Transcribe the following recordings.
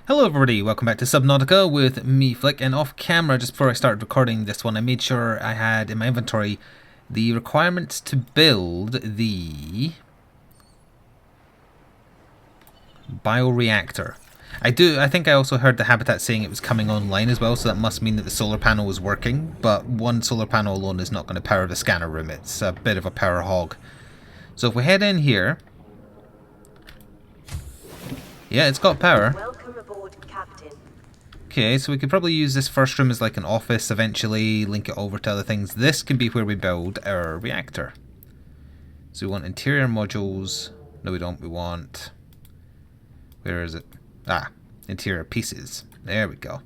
Hello everybody, welcome back to Subnautica with me, Flik, and off camera, just before I started recording this one, I made sure I had in my inventory the requirements to build the bioreactor. I think I also heard the habitat saying it was coming online as well, so that must mean that the solar panel was working, but one solar panel alone is not going to power the scanner room. It's a bit of a power hog. So if we head in here, yeah, it's got power. Welcome aboard, Captain. Okay, so we could probably use this first room as like an office eventually, link it over to other things. This can be where we build our reactor. So we want interior modules. No, we don't. We want... Where is it? Ah, interior pieces. There we go.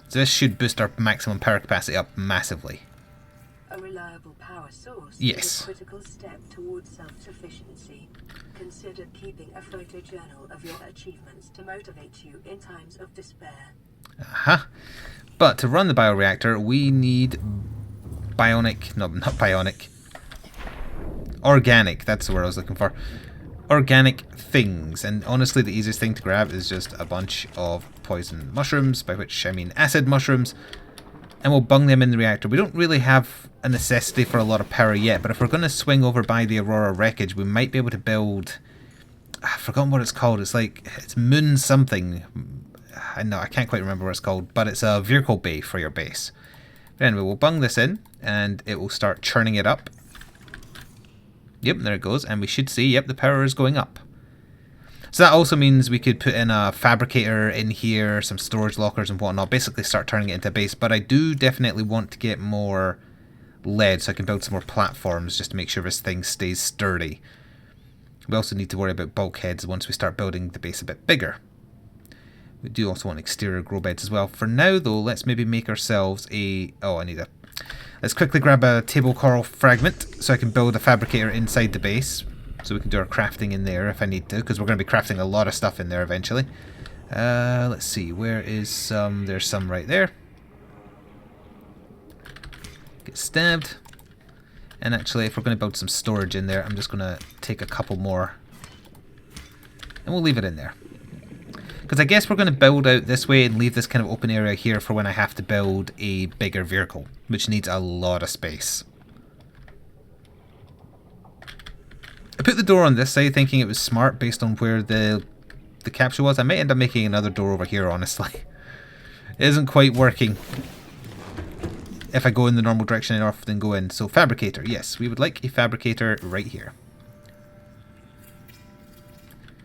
So this should boost our maximum power capacity up massively. A reliable power source Yes. is a critical step towards self-sufficiency. Consider keeping a photojournal of your achievements to motivate you in times of despair. Aha. But to run the bioreactor, we need bionic... No, not bionic. Organic, that's the word I was looking for. Organic things. And honestly, the easiest thing to grab is just a bunch of poison mushrooms, by which I mean acid mushrooms. And we'll bung them in the reactor. We don't really have a necessity for a lot of power yet, but if we're going to swing over by the Aurora wreckage, we might be able to build... I've forgotten what it's called. It's like... It's Moon something. I know, I can't quite remember what it's called, but it's a vehicle bay for your base. But anyway, we'll bung this in, and it will start churning it up. Yep, there it goes, and we should see, yep, the power is going up. So that also means we could put in a fabricator in here, some storage lockers and whatnot, basically start turning it into a base. But I do definitely want to get more lead so I can build some more platforms just to make sure this thing stays sturdy. We also need to worry about bulkheads once we start building the base a bit bigger. We do also want exterior grow beds as well. For now though, let's maybe make ourselves a... Oh, I need a... Let's quickly grab a table coral fragment so I can build a fabricator inside the base. So we can do our crafting in there if I need to, because we're going to be crafting a lot of stuff in there eventually. Let's see, where is some? There's some right there. Get stabbed. And actually, if we're going to build some storage in there, I'm just going to take a couple more. And we'll leave it in there. Because I guess we're going to build out this way and leave this kind of open area here for when I have to build a bigger vehicle, which needs a lot of space. I put the door on this side thinking it was smart based on where the capsule was. I might end up making another door over here, honestly. It isn't quite working. If I go in the normal direction, I often go in. So fabricator, yes, we would like a fabricator right here.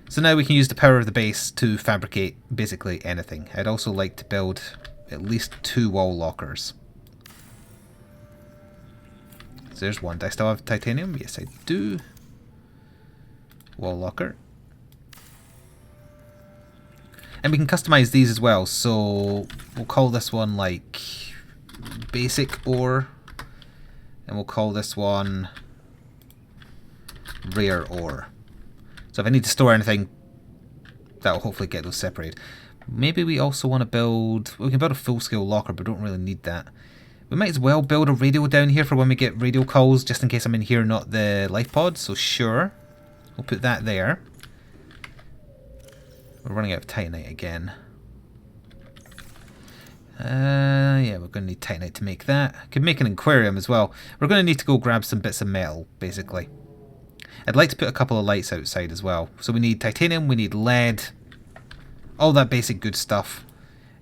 So now we can use the power of the base to fabricate basically anything. I'd also like to build at least 2 wall lockers. So there's one. Do I still have titanium? Yes, I do. Wall locker. And we can customize these as well, so we'll call this one like basic ore, and we'll call this one rare ore. So if I need to store anything, that will hopefully get those separated. Maybe we also want to build... We can build a full-scale locker, but don't really need that. We might as well build a radio down here for when we get radio calls, just in case I'm in here, not the life pod, so sure. We'll put that there. We're running out of titanite again. Yeah, we're going to need titanite to make that. Could make an aquarium as well. We're going to need to go grab some bits of metal, basically. I'd like to put a couple of lights outside as well. So we need titanium, we need lead, all that basic good stuff.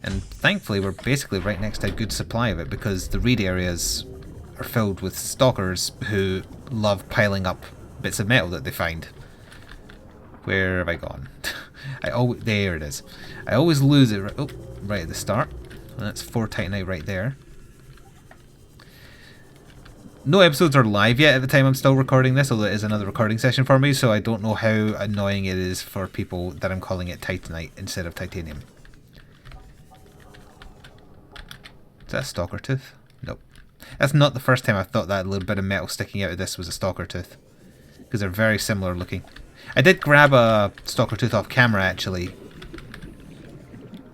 And thankfully we're basically right next to a good supply of it, because the reed areas are filled with stalkers who love piling up bits of metal that they find. Where have I gone? There it is. I always lose it right at the start. And that's 4 titanite right there. No episodes are live yet at the time I'm still recording this, although it is another recording session for me, so I don't know how annoying it is for people that I'm calling it titanite instead of titanium. Is that a stalker tooth? Nope. That's not the first time I've thought that little bit of metal sticking out of this was a stalker tooth, because they're very similar looking. I did grab a stalker tooth off camera actually,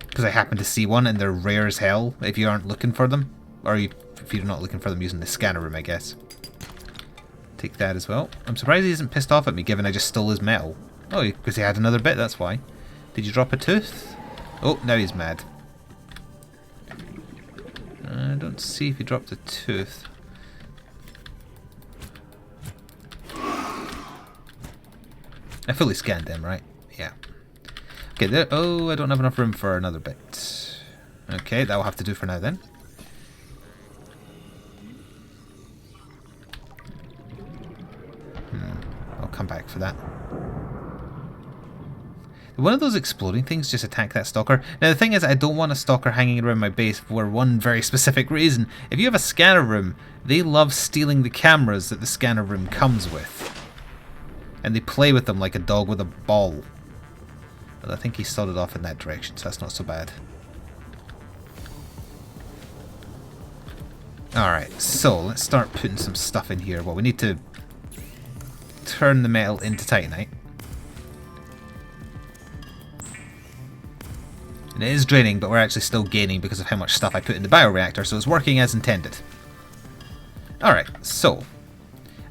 because I happened to see one, and they're rare as hell if you aren't looking for them, or if you're not looking for them using the scanner room, I guess. Take that as well. I'm surprised he isn't pissed off at me given I just stole his metal. Oh, because he had another bit, that's why. Did you drop a tooth? Oh, now he's mad. I don't see if he dropped a tooth. I fully scanned them, right? Yeah. Okay, there. Oh, I don't have enough room for another bit. Okay, that will have to do for now then. I'll come back for that. One of those exploding things just attack that stalker. Now the thing is, I don't want a stalker hanging around my base for one very specific reason. If you have a scanner room, they love stealing the cameras that the scanner room comes with. And they play with them like a dog with a ball. But I think he started off in that direction, so that's not so bad. Alright, so let's start putting some stuff in here. Well, we need to turn the metal into titanite. And it is draining, but we're actually still gaining because of how much stuff I put in the bioreactor, so it's working as intended. Alright, so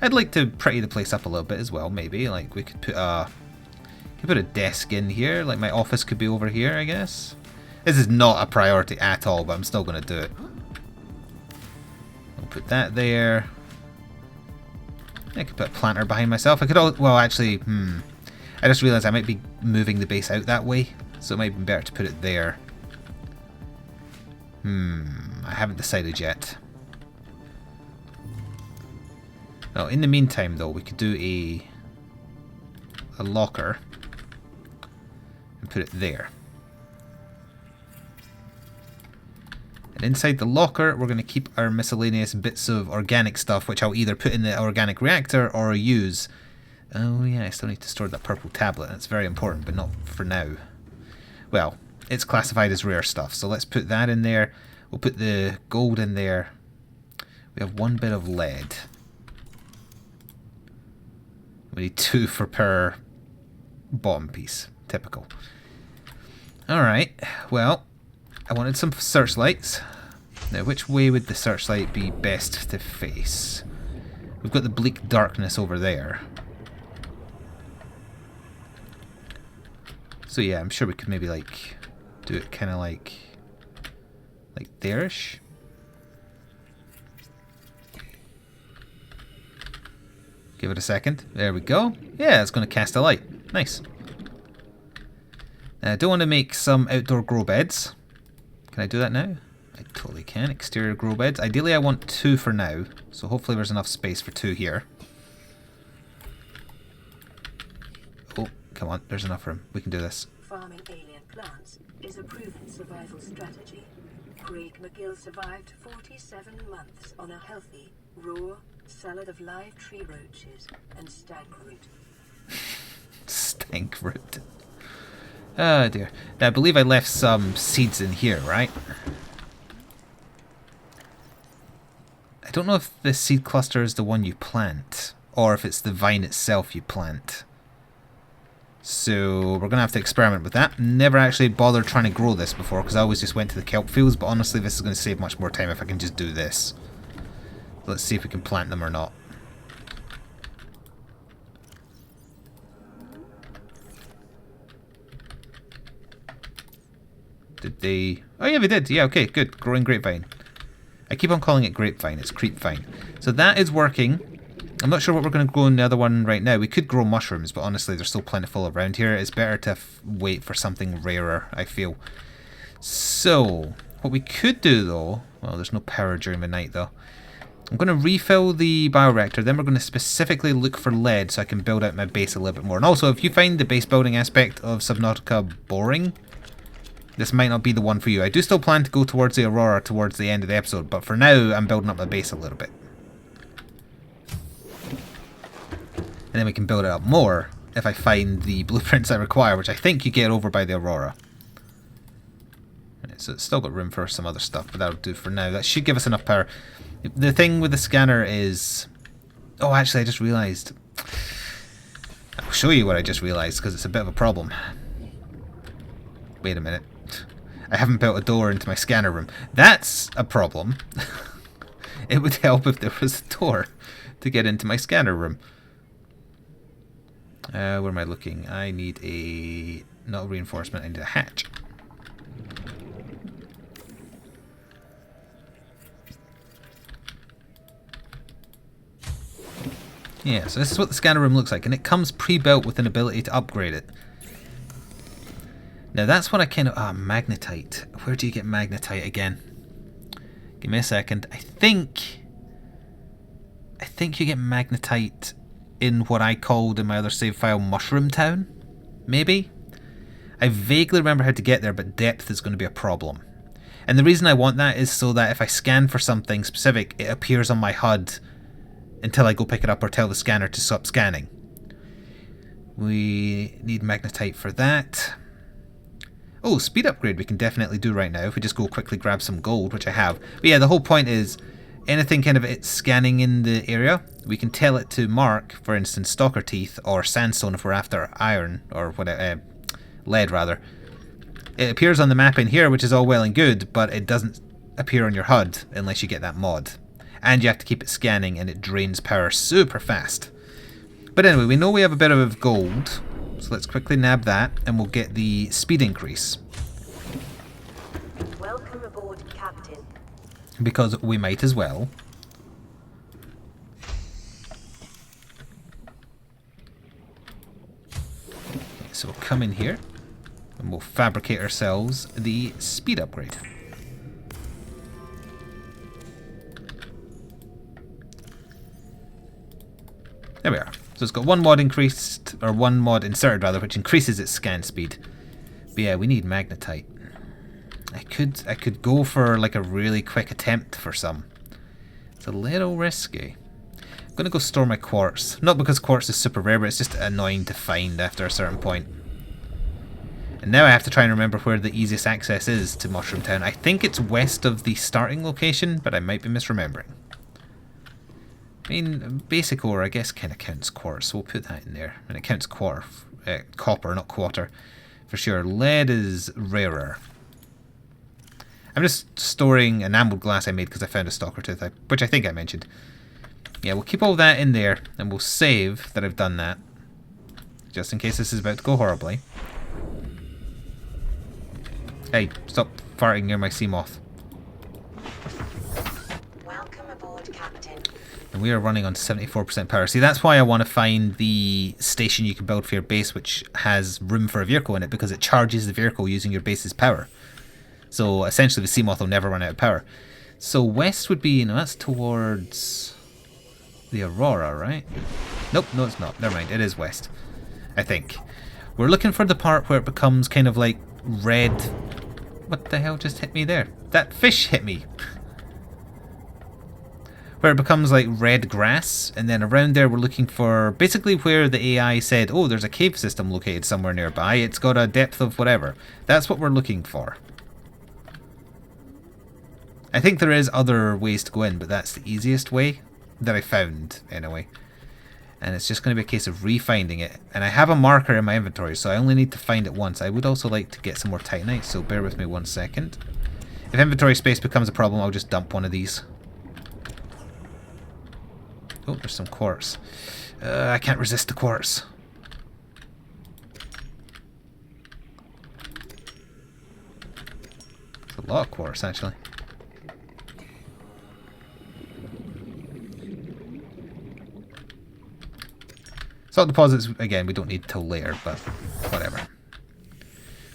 I'd like to pretty the place up a little bit as well, maybe. Like, we could put a desk in here, like my office could be over here, I guess. This is not a priority at all, but I'm still going to do it. I'll put that there. I could put a planter behind myself. I could well, actually, I just realised I might be moving the base out that way. So it might be better to put it there. I haven't decided yet. Now, in the meantime, though, we could do a locker and put it there. And inside the locker, we're going to keep our miscellaneous bits of organic stuff, which I'll either put in the organic reactor or use. Oh yeah, I still need to store that purple tablet. That's very important, but not for now. Well, it's classified as rare stuff, so let's put that in there. We'll put the gold in there. We have one bit of lead. We need 2 for per bottom piece. Typical. Alright, well, I wanted some searchlights. Now, which way would the searchlight be best to face? We've got the bleak darkness over there. So yeah, I'm sure we could maybe like do it kind of like there-ish. Give it a second. There we go. Yeah, it's going to cast a light. Nice. Now, I do want to make some outdoor grow beds. Can I do that now? I totally can. Exterior grow beds. Ideally, I want 2 for now. So hopefully there's enough space for 2 here. Oh, come on. There's enough room. We can do this. Farming alien plants is a proven survival strategy. Craig McGill survived 47 months on a healthy, raw salad of live tree roaches and stank root. Stank root. Oh dear. Now, I believe I left some seeds in here, right? I don't know if the seed cluster is the one you plant, or if it's the vine itself you plant. So we're going to have to experiment with that. Never actually bothered trying to grow this before, because I always just went to the kelp fields, but honestly this is going to save much more time if I can just do this. Let's see if we can plant them or not. Did they... Oh yeah, they did. Yeah, okay, good. Growing grapevine. I keep on calling it grapevine. It's creepvine. So that is working. I'm not sure what we're going to grow in the other one right now. We could grow mushrooms, but honestly, they're still plentiful around here. It's better to wait for something rarer, I feel. So, what we could do, though... Well, there's no power during the night, though. I'm going to refill the bioreactor. Then we're going to specifically look for lead so I can build out my base a little bit more. And also, if you find the base building aspect of Subnautica boring, this might not be the one for you. I do still plan to go towards the Aurora towards the end of the episode, but for now, I'm building up my base a little bit. And then we can build it up more if I find the blueprints I require, which I think you get over by the Aurora. Right, so it's still got room for some other stuff, but that'll do for now. That should give us enough power. The thing with the scanner is... Oh, actually, I just realised. I'll show you what I just realised, because it's a bit of a problem. Wait a minute. I haven't built a door into my scanner room. That's a problem. It would help if there was a door to get into my scanner room. Where am I looking? I need a not a reinforcement, I need a hatch. Yeah, so this is what the scanner room looks like, and it comes pre-built with an ability to upgrade it. Now that's what I kind of... magnetite. Where do you get magnetite again? Give me a second. I think you get magnetite in what I called in my other save file Mushroom Town. Maybe? I vaguely remember how to get there, but depth is going to be a problem. And the reason I want that is so that if I scan for something specific, it appears on my HUD until I go pick it up or tell the scanner to stop scanning. We need magnetite for that. Oh, speed upgrade we can definitely do right now if we just go quickly grab some gold, which I have. But yeah, the whole point is anything kind of it's scanning in the area, we can tell it to mark, for instance, stalker teeth or sandstone if we're after iron or whatever, lead rather. It appears on the map in here, which is all well and good, but it doesn't appear on your HUD unless you get that mod. And you have to keep it scanning, and it drains power super fast. But anyway, we know we have a bit of gold, so let's quickly nab that, and we'll get the speed increase. Welcome aboard, Captain. Because we might as well. So we'll come in here, and we'll fabricate ourselves the speed upgrade. There we are. So it's got one mod increased, or one mod inserted rather, which increases its scan speed. But yeah, we need magnetite. I could go for like a really quick attempt for some. It's a little risky. I'm gonna go store my quartz. Not because quartz is super rare, but it's just annoying to find after a certain point. And now I have to try and remember where the easiest access is to Mushroom Town. I think it's west of the starting location, but I might be misremembering. I mean, basic ore, I guess, kind of counts quartz, so we'll put that in there. And it counts copper, not quarter, for sure. Lead is rarer. I'm just storing enameled glass I made because I found a stalker tooth, which I think I mentioned. Yeah, we'll keep all that in there, and we'll save that I've done that, just in case this is about to go horribly. Hey, stop farting near my sea moth. Welcome aboard, Captain. And we are running on 74% power. See, that's why I want to find the station you can build for your base which has room for a vehicle in it, because it charges the vehicle using your base's power. So essentially the Seamoth will never run out of power. So west would be, no, that's towards the Aurora, right? Nope, no it's not. Never mind, it is west, I think. We're looking for the part where it becomes kind of like red... What the hell just hit me there? That fish hit me. Where it becomes like red grass, and then around there we're looking for basically where the AI said, oh, there's a cave system located somewhere nearby, it's got a depth of whatever. That's what we're looking for. I think there is other ways to go in, but that's the easiest way that I found anyway. And it's just going to be a case of refinding it. And I have a marker in my inventory, so I only need to find it once. I would also like to get some more titanite, so bear with me 1 second. If inventory space becomes a problem, I'll just dump one of these. Oh, there's some quartz. I can't resist the quartz. It's a lot of quartz, actually. Salt deposits, again, we don't need till later, but whatever.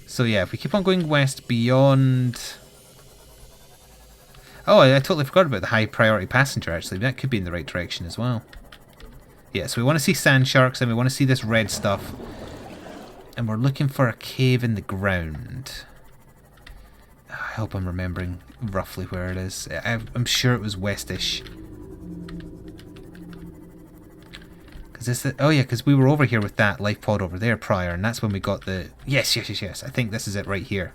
So yeah, if we keep on going west beyond... Oh, I totally forgot about the high priority passenger, actually. That could be in the right direction as well. Yeah, so we want to see sand sharks, and we want to see this red stuff. And we're looking for a cave in the ground. I hope I'm remembering roughly where it is. I'm sure it was westish. Oh yeah, because we were over here with that life pod over there prior, and that's when we got the... Yes. I think this is it right here.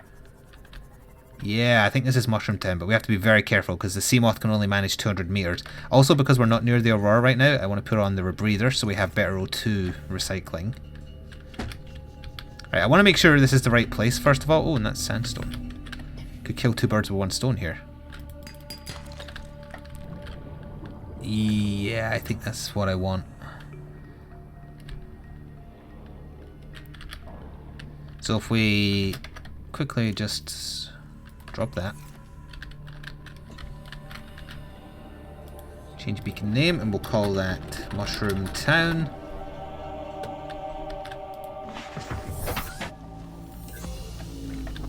Yeah, I think this is Mushroom Town, but we have to be very careful because the Seamoth can only manage 200 meters. Also, because we're not near the Aurora right now, I want to put on the rebreather so we have better O2 recycling. Right, I want to make sure this is the right place first of all. Oh, and that's sandstone. Could kill two birds with one stone here. Yeah, I think that's what I want. So if we quickly just drop that. Change beacon name and we'll call that Mushroom Town.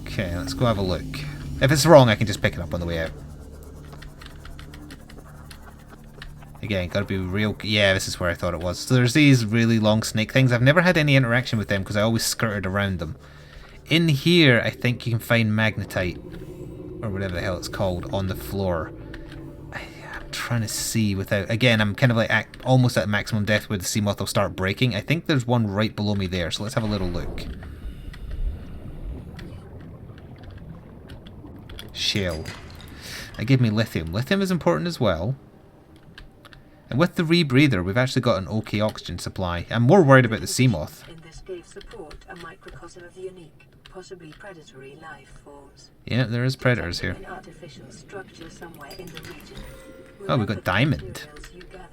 Okay, let's go have a look. If it's wrong, I can just pick it up on the way out. Again, gotta be real... Yeah, this is where I thought it was. So there's these really long snake things. I've never had any interaction with them because I always skirted around them. In here, I think you can find magnetite, or whatever the hell it's called, on the floor. I'm trying to see without... Again, I'm kind of like almost at maximum depth where the sea moth will start breaking. I think there's one right below me there, so let's have a little look. Shell. That gave me lithium. Lithium is important as well. And with the rebreather, we've actually got an OK oxygen supply. I'm more worried about the sea moth. In this gave support a microcosm of the unique, possibly predatory life forms. Yeah, there is predators here. An artificial structure somewhere in the region. Oh, we've got diamond. You gather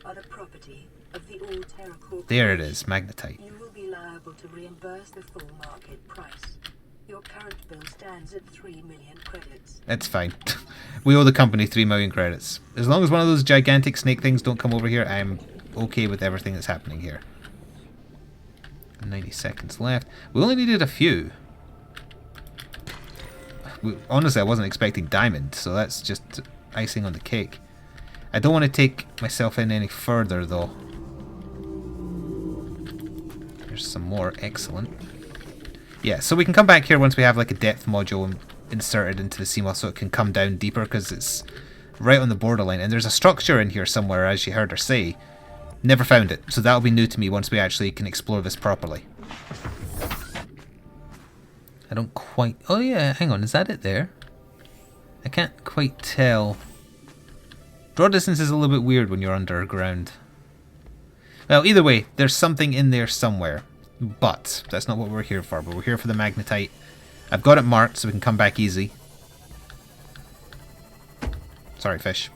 are the property of the All-Terra Corporation. There it is, magnetite. You will be liable to reimburse the full market price. Your current bill stands at 3 million credits. That's fine. We owe the company 3 million credits. As long as one of those gigantic snake things don't come over here, I'm okay with everything that's happening here. 90 seconds left. We only needed a few. Honestly, I wasn't expecting diamond, so that's just icing on the cake. I don't want to take myself in any further, though. There's some more. Excellent. Yeah, so we can come back here once we have like a depth module inserted into the sea moth so it can come down deeper because it's right on the borderline. And there's a structure in here somewhere, as you heard her say. Never found it, so that'll be new to me once we actually can explore this properly. I don't quite... Oh yeah, hang on, is that it there? I can't quite tell. Draw distance is a little bit weird when you're underground. Well, either way, there's something in there somewhere. But that's not what we're here for. But we're here for the magnetite. I've got it marked so we can come back easy. Sorry, fish.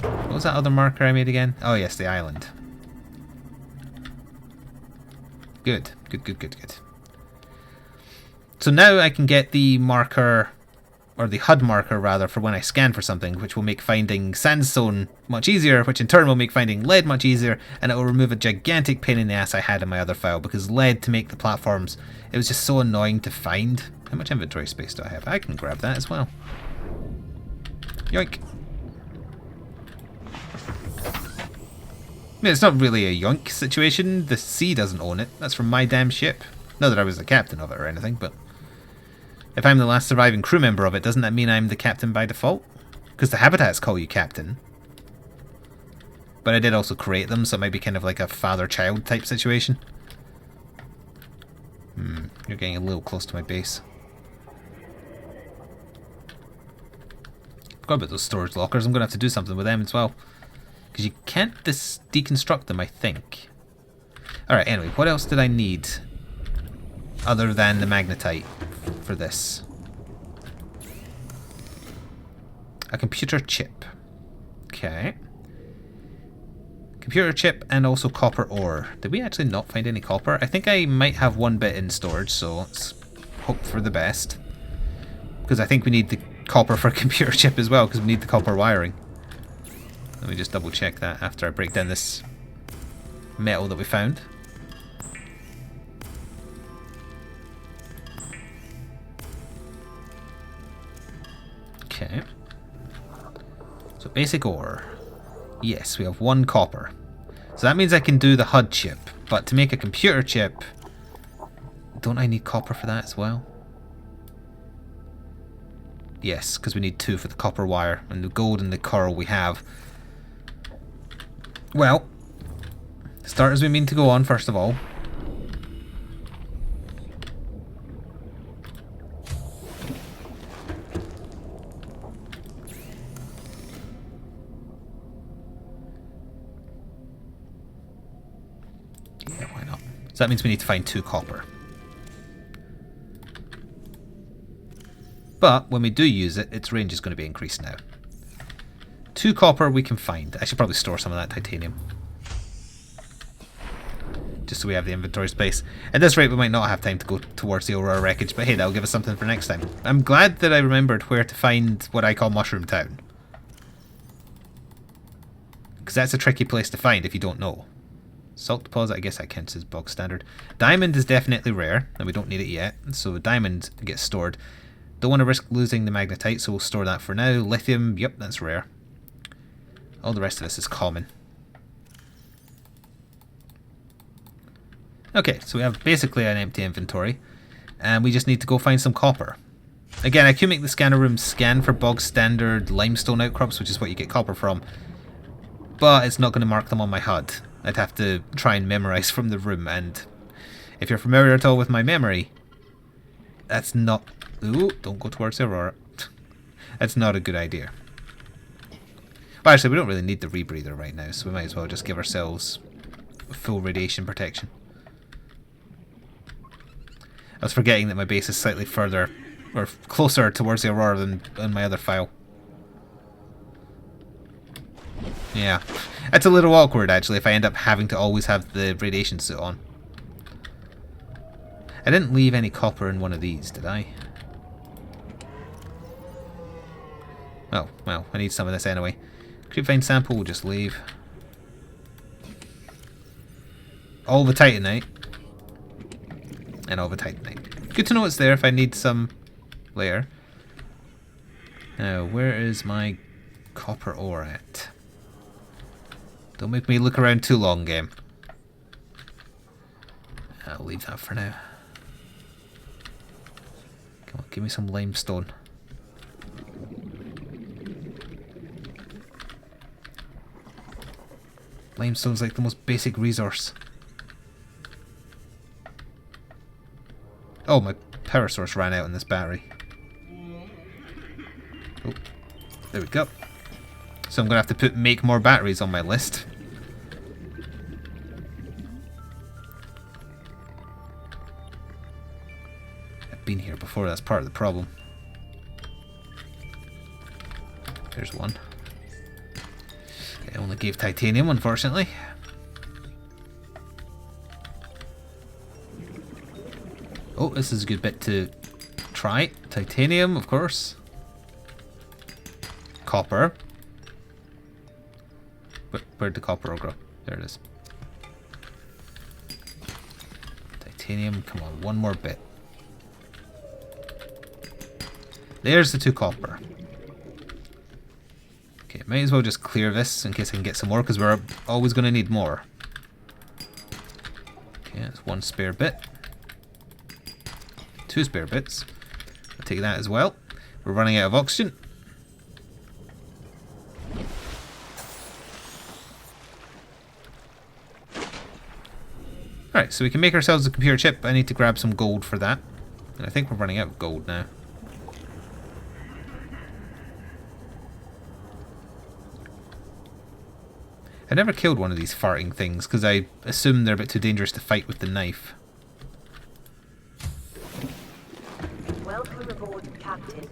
What was that other marker I made again? Oh yes, the island. Good. Good. So now I can get the marker, or the HUD marker rather, for when I scan for something, which will make finding sandstone much easier, which in turn will make finding lead much easier, and it will remove a gigantic pain in the ass I had in my other file, because lead to make the platforms, it was just so annoying to find. How much inventory space do I have? I can grab that as well. Yoink. I mean, it's not really a yoink situation. The sea doesn't own it. That's from my damn ship. Not that I was the captain of it or anything, but if I'm the last surviving crew member of it, doesn't that mean I'm the captain by default? Because the habitats call you captain. But I did also create them, so it might be kind of like a father-child type situation. You're getting a little close to my base. Forgot about those storage lockers. I'm going to have to do something with them as well. Because you can't deconstruct them, I think. Alright, anyway, what else did I need? Other than the magnetite for this. A computer chip. Okay. Computer chip and also copper ore. Did we actually not find any copper? I think I might have one bit in storage, so let's hope for the best. Because I think we need the copper for a computer chip as well, because we need the copper wiring. Let me just double check that after I break down this metal that we found. Okay. So basic ore. Yes, we have 1 copper. So that means I can do the HUD chip. But to make a computer chip, don't I need copper for that as well? Yes, because we need 2 for the copper wire. And the gold and the coral we have. Well, start as we mean to go on, first of all. Yeah, why not? So that means we need to find 2 copper. But when we do use it, its range is going to be increased now. 2 copper we can find. I should probably store some of that titanium. just so we have the inventory space. At this rate, we might not have time to go towards the Aurora wreckage, but hey, that'll give us something for next time. I'm glad that I remembered where to find what I call Mushroom Town. Because that's a tricky place to find if you don't know. Salt deposit, I guess that counts as bog standard. Diamond is definitely rare, and we don't need it yet, so diamond gets stored. Don't want to risk losing the magnetite, so we'll store that for now. Lithium, yep, that's rare. All the rest of this is common. Okay, so we have basically an empty inventory, and we just need to go find some copper. Again, I could make the scanner room scan for bog standard limestone outcrops, which is what you get copper from, but it's not going to mark them on my HUD. I'd have to try and memorize from the room, and if you're familiar at all with my memory, that's not... Ooh, don't go towards the Aurora. That's not a good idea. Well, actually, we don't really need the rebreather right now, so we might as well just give ourselves full radiation protection. I was forgetting that my base is slightly further, or closer towards the Aurora than in my other file. Yeah, that's a little awkward actually if I end up having to always have the radiation suit on. I didn't leave any copper in one of these, did I? Oh, well, I need some of this anyway. Creepvine sample, we'll just leave. All the titanite. And all the titanite. Good to know it's there if I need some later. Now, where is my copper ore at? Don't make me look around too long, game. I'll leave that for now. Come on, give me some limestone. Limestone's like the most basic resource. Oh, my power source ran out on this battery. Oh, there we go. So I'm going to have to make more batteries on my list. I've been here before, that's part of the problem. There's one. It only gave titanium, unfortunately. Oh, this is a good bit to try. Titanium, of course. Copper. Where'd the copper all grow? There it is. Titanium, come on, one more bit. There's the 2 copper. Okay, might as well just clear this in case I can get some more, because we're always going to need more. Okay, that's 1 spare bit. 2 spare bits. I'll take that as well. We're running out of oxygen. Alright, so we can make ourselves a computer chip. I need to grab some gold for that. And I think we're running out of gold now. I never killed one of these farting things because I assume they're a bit too dangerous to fight with the knife. Welcome aboard, Captain.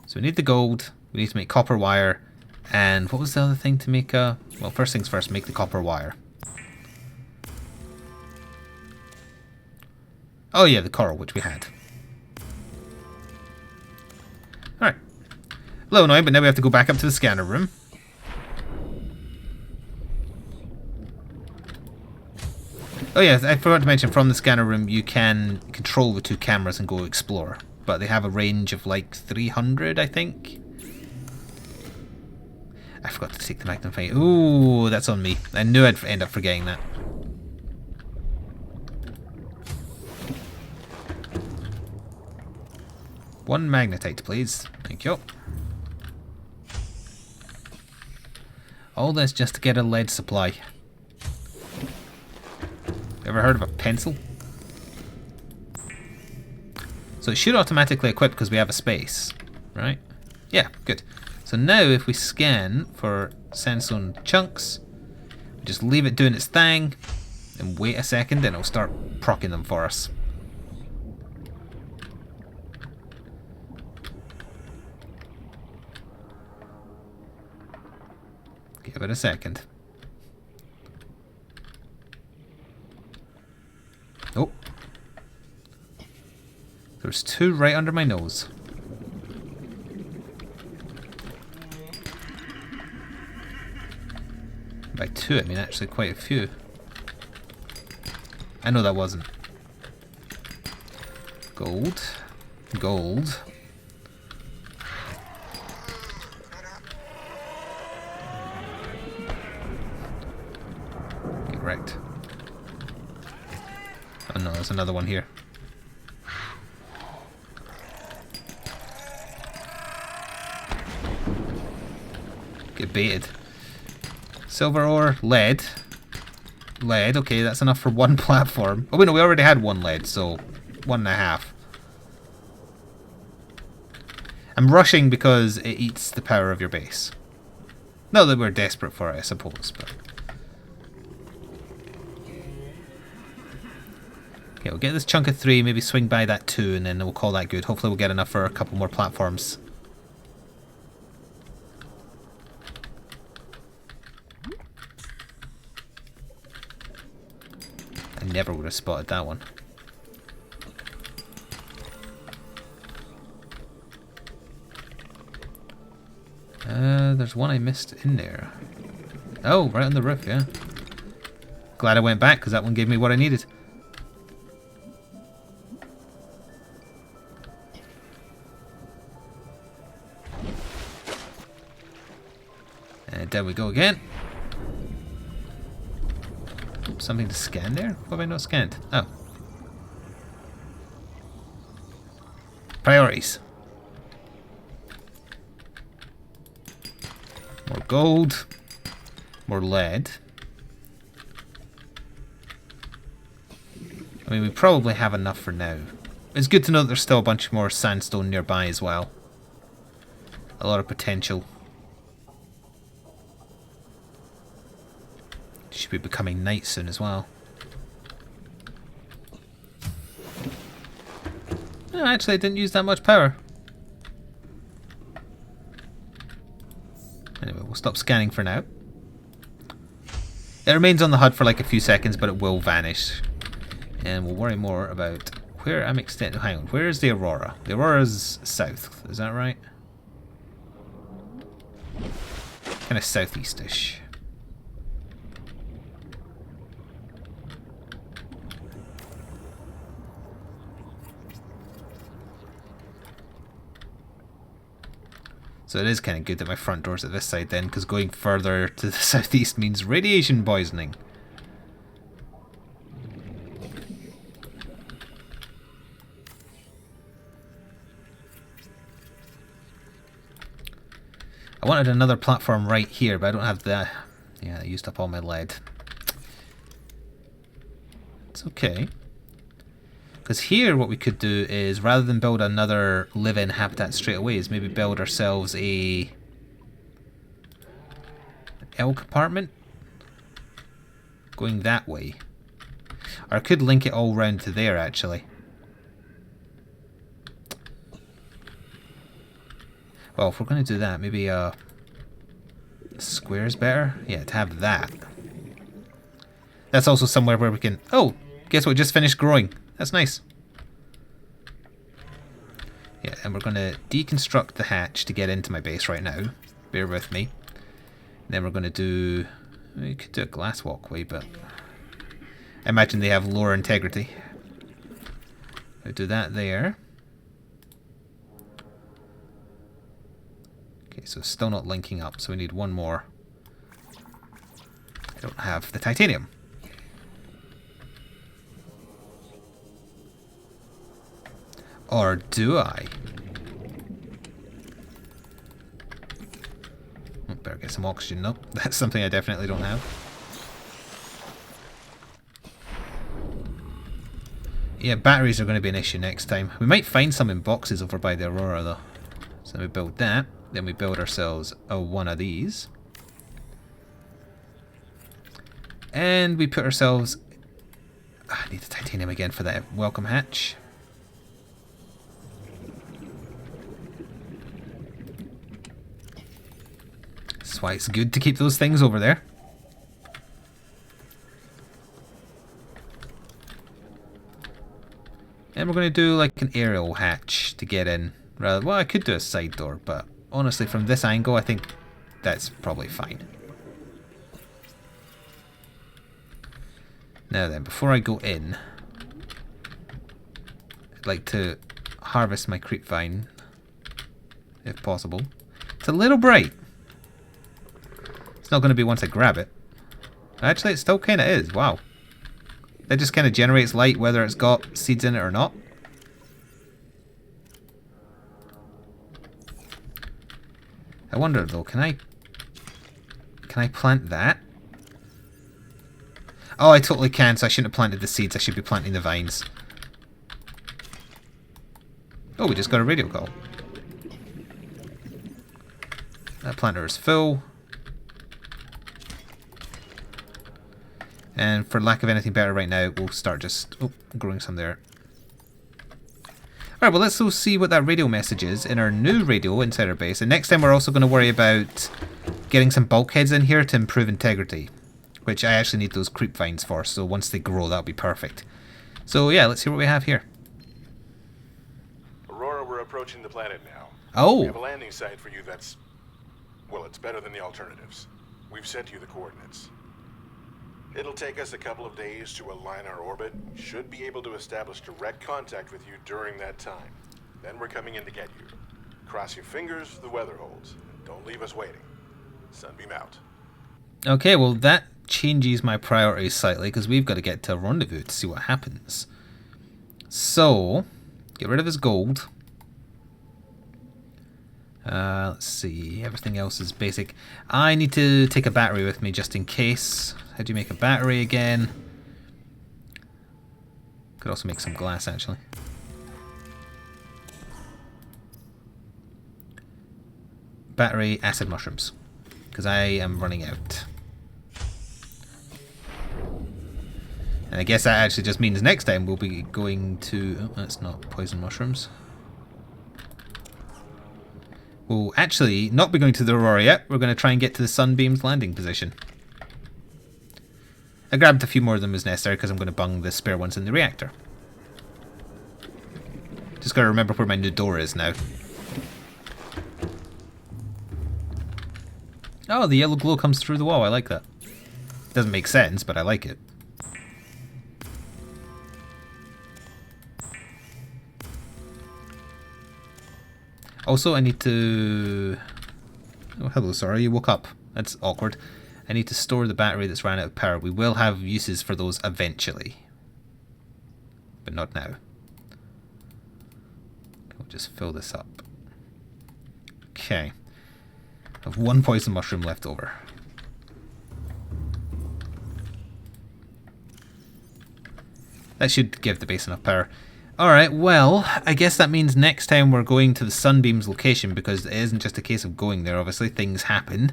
So we need the gold, we need to make copper wire, and what was the other thing to make a... Well, first things first, make the copper wire. Oh yeah, the coral, which we had. Alright. A little annoying, but now we have to go back up to the scanner room. Oh yeah, I forgot to mention, from the scanner room you can control the 2 cameras and go explore. But they have a range of like 300, I think. I forgot to take the magnifying. Ooh, that's on me. I knew I'd end up forgetting that. One magnetite, please. Thank you. All this just to get a lead supply. Ever heard of a pencil? So it should automatically equip because we have a space, right? Yeah, good. So now if we scan for sandstone chunks, we just leave it doing its thing, and wait a second, and it'll start proccing them for us. Give it a second. There's 2 right under my nose. By 2 I mean actually quite a few. I know that wasn't. Gold. Gold. Get wrecked. Oh no, there's another one here. Get baited. Silver ore, lead. Lead, okay, that's enough for 1 platform. Oh wait, no, we already had 1 lead, so 1.5. I'm rushing because it eats the power of your base. Not that we're desperate for it, I suppose, but... Okay, we'll get this chunk of 3, maybe swing by that 2, and then we'll call that good. Hopefully we'll get enough for a couple more platforms. I never would have spotted that one. There's one I missed in there. Oh, right on the roof, yeah. Glad I went back, because that one gave me what I needed. And there we go again. Something to scan there? What have I not scanned? Oh. Priorities. More gold. More lead. I mean, we probably have enough for now. It's good to know that there's still a bunch more sandstone nearby as well. A lot of potential. Should be becoming night soon as well. Oh, actually, I didn't use that much power. Anyway, we'll stop scanning for now. It remains on the HUD for like a few seconds, but it will vanish. And we'll worry more about where I'm extending. Hang on, where is the Aurora? The Aurora's south, is that right? Kind of southeast-ish. So it is kind of good that my front door's at this side then, because going further to the southeast means radiation poisoning. I wanted another platform right here, but I don't have the... Yeah, I used up all my lead. It's okay. Because here what we could do is, rather than build another live-in habitat straight away, is maybe build ourselves an L compartment. Going that way. Or I could link it all round to there, actually. Well, if we're going to do that, maybe square's better? Yeah, to have that. That's also somewhere where we can... Oh, guess what? Just finished growing. That's nice. Yeah, and we're going to deconstruct the hatch to get into my base right now. Bear with me. And then we're going to do... We could do a glass walkway, but... I imagine they have lower integrity. We'll do that there. Okay, so it's still not linking up, so we need one more. I don't have the titanium. Or do I? Oh, better get some oxygen. Nope, that's something I definitely don't have. Yeah, batteries are going to be an issue next time. We might find some in boxes over by the Aurora though. So we build that. Then we build ourselves one of these. And we put ourselves... I need the titanium again for that welcome hatch. That's why it's good to keep those things over there. And we're going to do like an aerial hatch to get in. Rather, well, I could do a side door, but honestly, from this angle, I think that's probably fine. Now then, before I go in, I'd like to harvest my creep vine, if possible. It's a little bright. It's not going to be once I grab it. Actually, it still kind of is. Wow. That just kind of generates light whether it's got seeds in it or not. I wonder though, can I plant that? Oh, I totally can, so I shouldn't have planted the seeds. I should be planting the vines. Oh, we just got a radio call. That planter is full. And for lack of anything better right now, we'll start just growing some there. Alright, well let's go see what that radio message is in our new radio inside our base. And next time we're also going to worry about getting some bulkheads in here to improve integrity. Which I actually need those creep vines for, so once they grow that'll be perfect. So yeah, let's see what we have here. Aurora, we're approaching the planet now. Oh! We have a landing site for you that's... well, it's better than the alternatives. We've sent you the coordinates. It'll take us a couple of days to align our orbit. Should be able to establish direct contact with you during that time. Then we're coming in to get you. Cross your fingers the weather holds. Don't leave us waiting. Sunbeam out. Okay, well that changes my priorities slightly because we've got to get to a rendezvous to see what happens. So, get rid of his gold. Let's see, everything else is basic. I need to take a battery with me just in case. How do you make a battery again? Could also make some glass actually. Battery, acid mushrooms. Because I am running out. And I guess that actually just means next time we'll be going to... oh, that's not poison mushrooms. We'll actually not be going to the Aurora yet. We're going to try and get to the Sunbeam's landing position. I grabbed a few more of them as necessary because I'm going to bung the spare ones in the reactor. Just got to remember where my new door is now. Oh, the yellow glow comes through the wall. I like that. Doesn't make sense, but I like it. Also, I need to... oh, hello, sorry, you woke up. That's awkward. I need to store the battery that's ran out of power. We will have uses for those eventually. But not now. We'll just fill this up. Okay. I have one poison mushroom left over. That should give the base enough power. Alright, well, I guess that means next time we're going to the Sunbeam's location, because it isn't just a case of going there, obviously, things happen.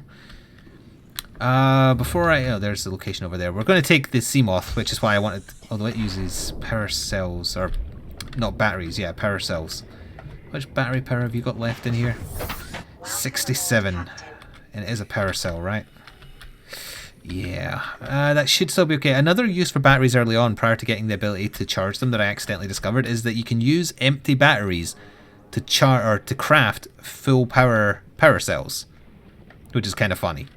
Before I... oh, there's the location over there. We're going to take the Seamoth, which is why I wanted... although it uses power cells, or... not batteries, yeah, power cells. Which battery power have you got left in here? 67. And it is a power cell, right? Yeah, that should still be okay. Another use for batteries early on, prior to getting the ability to charge them, that I accidentally discovered, is that you can use empty batteries to to craft full power cells, which is kind of funny.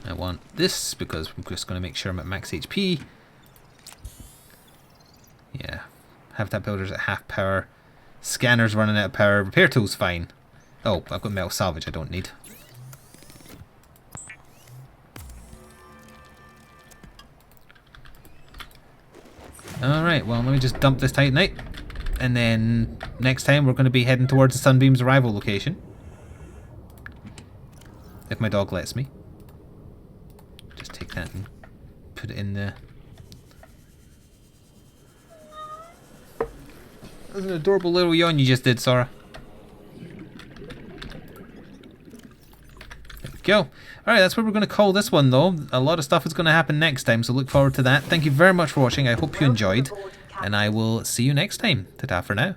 I want this because I'm just going to make sure I'm at max HP. Yeah, habitat builders at half power, scanners running out of power, repair tools fine. Oh, I've got metal salvage I don't need. Alright, well, let me just dump this Titanite. And then next time we're going to be heading towards the Sunbeam's arrival location. If my dog lets me. Just take that and put it in there. That was an adorable little yawn you just did, Sora. There we go. Alright, that's where we're going to call this one, though. A lot of stuff is going to happen next time, so look forward to that. Thank you very much for watching. I hope you enjoyed, and I will see you next time. Ta-ta for now.